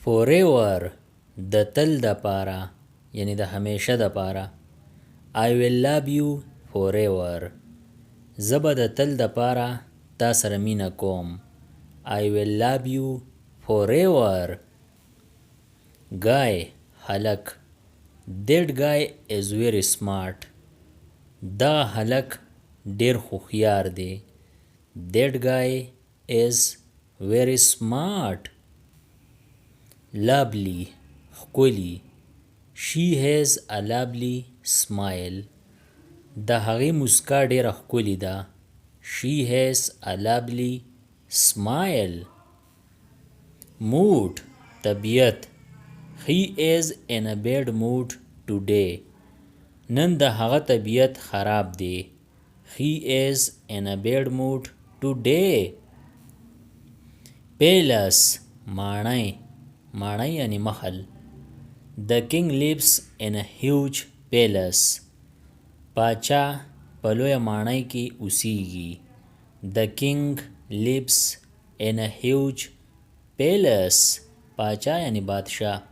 forever د تل د پاره یعنی د همیشه د پاره. I will love you forever. زه به د تل د پاره تا سره مینه کوم. I will love you forever. Guy هلک. That guy is very smart. دا هلک ډیر هوښیار دی. That guy is very smart. Lovely ښکلی. She has a lovely smile. د هغې موسکا ډیره ښکلې ده. She has a lovely smile. Mood طبیعت. He is in a bad mood today. نن د هغه طبیعت خراب دی. He is in a bad mood today. Palace ماڼۍ. ماڼۍ یعنی محل. The king lives in a huge palace. پاچا په لویه ماڼۍ کې اوسیږي. The king lives in a huge palace. پاچا یعنی بادشاه.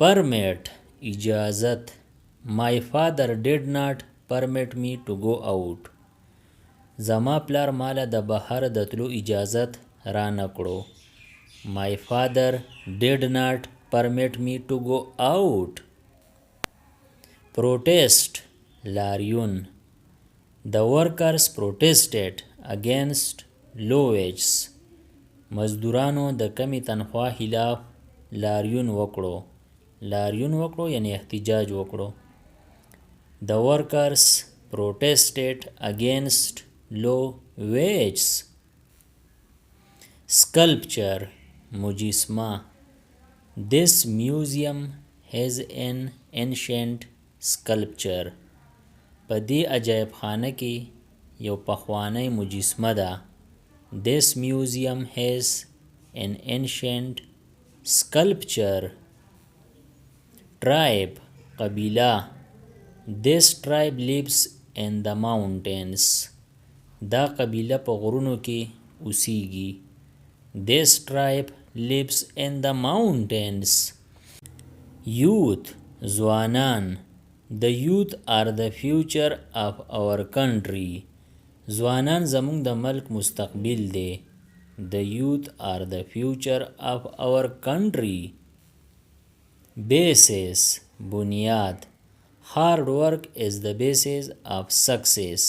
Permit اجازت. My father did not permit me to go out. زما پلار ماله د بهر د تلو اجازت را نه کړو. My father did not permit me to go out. Protest لاریون. The workers protested against low wages. مزدورانو د کمی تنخواه خلاف لاریون وکړو. لاریون وکړو یعنی احتجاج وکړو. The workers protested against low wages. Sculpture مجسمه. This museum has an ancient sculpture. په دې عجایب خانه کې یو پخوانی مجسمه ده. This museum has an ancient sculpture. Tribe قبیله. This tribe lives in the mountains. دا قبیله په غرونو کې اوسیږي. This tribe lives in the mountains. Youth ځوانان. The youth are the future of our country. ځوانان زموږ د ملک مستقبل دی. The youth are the future of our country. Basis بنیاد. Hard work is the basis of success.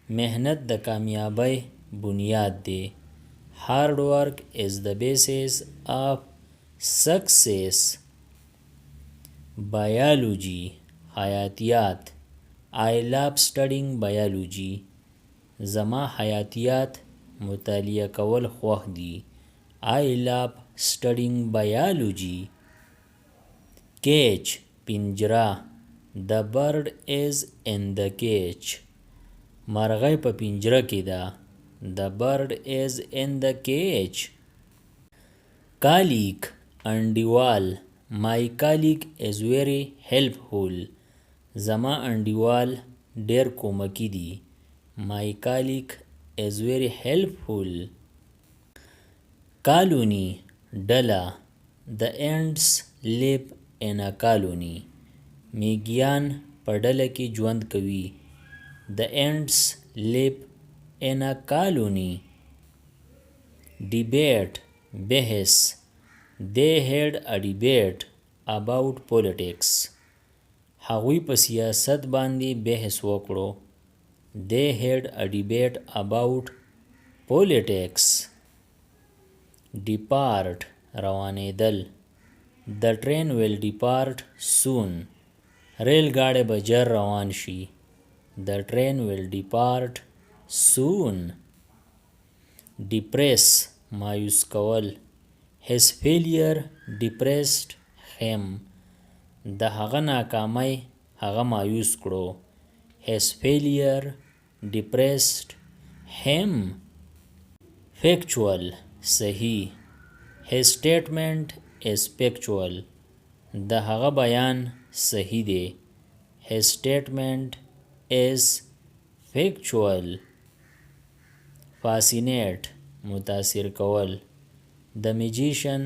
محنت د کامیابی بنیاد دی. Hard work is the basis of success. Biology حیاتیات. I love studying biology. زما حیاتیات مطالعه کول خوښ دي. I love studying biology. Cage پنجره. The bird is in the cage. مرغۍ په پنجره کې ده. The bird is in the cage. Colleague انډیوال. My colleague is very helpful. زما انډیوال ډیر کومکی دی. My colleague is very helpful. Colony ډله. The ants live in a colony. میږیان په ډله کې ژوند کوي. The ants live in a colony. Debate بحث. They had a debate about politics. هغوی په سیاست باندې بحث وکړو. They had a debate about politics. Depart روانېدل. The train will depart soon. ریل ګاډی به ژر روان شي. The train will depart soon. Depress مایوس کول. His failure depressed him. د هغه ناکامۍ هغه مایوس کړو. His failure depressed him. Factual صحیح. His statement is factual. د هغه بیان صحیح دی. His statement is factual. Fascinate متاثر کول. The magician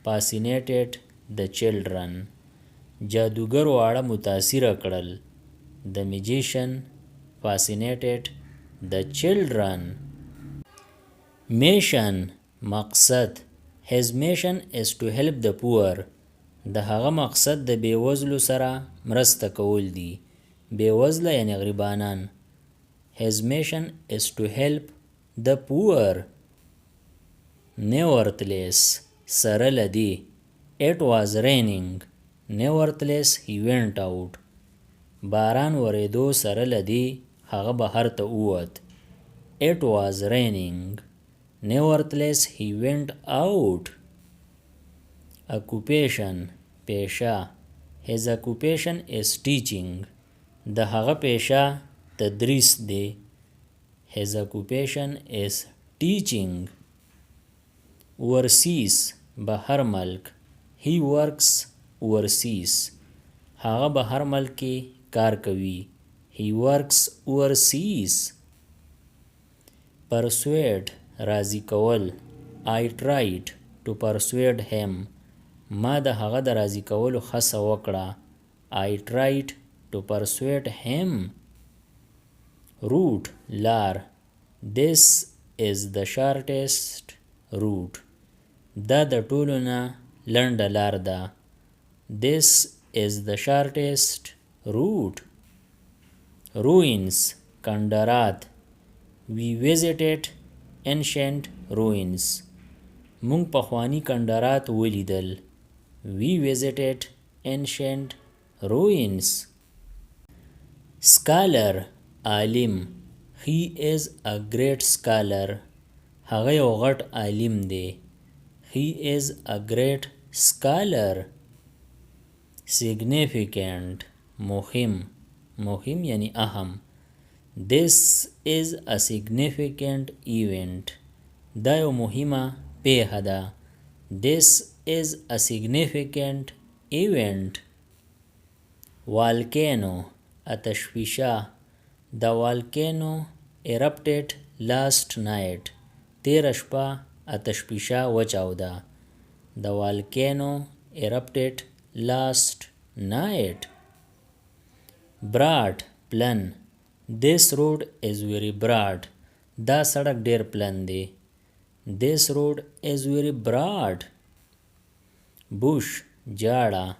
fascinated the children. جادوګر واړه متاثره کړل. The magician fascinated the children. Mission مقصد. His mission is to help the poor. د هغه مقصد د بیوزلو سره مرسته کول دي. بیوزله یعنی غریبانان. His mission is to help the poor. Nevertheless سره لدی. It was raining. Nevertheless he went out. باران وریدو سره لدی هغه بهر ته ووت. It was raining. Nevertheless he went out. Occupation پیشه. His occupation is teaching. د هغه پیشه تدریس دی. His occupation is teaching. Overseas بهر ملک. He works overseas. هغه بهر ملک کې کار کوي. He works overseas. Persuade راضی کول. I tried to persuade him. ما د هغه د راضی کولو هڅه وکړه. I tried to persuade him. Route لار. This is the shortest route. دا د ټولو نه لنډه لار ده. This is the shortest route. Ruins کندرات. We visited ancient ruins. مونږ پخوانی کندرات ولیدل. We visited ancient ruins. Scholar عالم. He is a great scholar. هغه یو غټ عالم دی. He is a great scholar. Significant مهم. مهم یعنی اهم. This is a significant event. دا یو مهمه پیښه ده. This is a significant event. Volcano آتشفشا. The volcano erupted last night. تیر شپه آتشفشا وچاوده. The volcano erupted last night. Broad پلن. This road is very broad. دا سړک ډیر پلن دی. This road is very broad. Bush جاړه.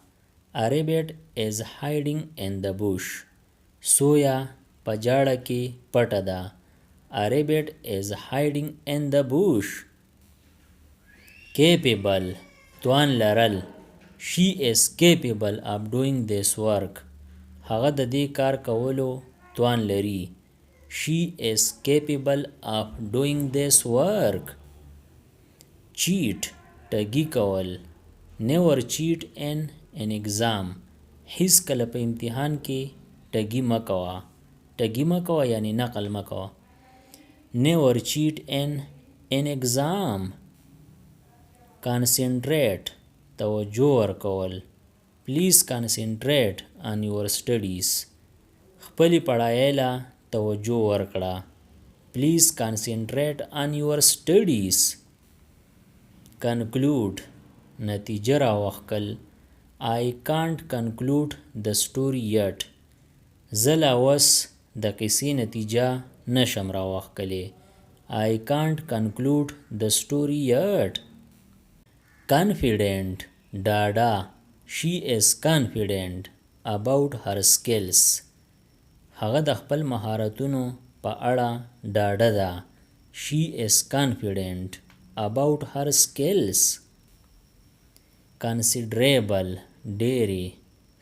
A rabbit is hiding in the bush. سویا په جاړه کې پټه ده. A rabbit is hiding in the bush. Capable توان لرل. She is capable of doing this work. هغه د دې کار کولو توان لري. She is capable of doing this work. Cheat ټګي کول. Never cheat in an exam. هیڅ کله په امتحان کې ټګي مه کوه. ټګي مه کوه یعنی نقل مه کوه. Never cheat in an exam. Concentrate توجه ورکول. Please concentrate on your studies. خپلې پړایۍ له توجه ورکړه. Please concentrate on your studies. Conclude نتیجه راوښکل. I can't conclude the story yet. زه لا اوس د قصې نتیجه نشم راوښکلی. I can't conclude the story yet. Confident ډاډه. She is confident about her skills. هغه د خپل مهارتونو په اړه ډاډه ده. She is confident about her skills. Considerable ډېرې.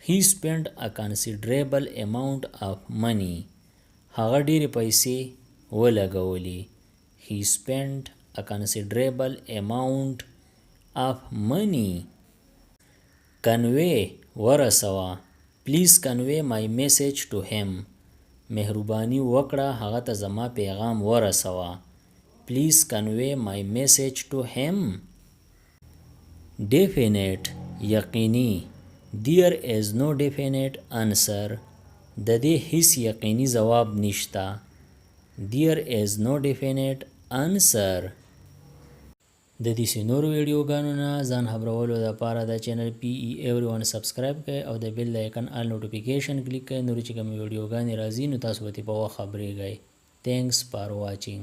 He spent a considerable amount of money. هغه ډېرې پیسې ولګولې. He spent a considerable amount of money. Convey ورسوه. Please convey my message to him. مهرباني وکړه هغه ته زما پیغام ورسوه. Please convey my message to him. Definite یقیني. There is no definite answer. د دې هیڅ یقیني ځواب نشته. There is no definite answer. د دې نورو ویډیوګانو نه ځان خبرولو لپاره د چینل پی ای ایوریون سبسکرایب کړئ او د بیل آیکن آل نوټیفیکیشن کلیک کړئ، نور چې کوم ویډیوګانې راځي نو تاسو به په وخت خبرېږئ. Thanks for watching.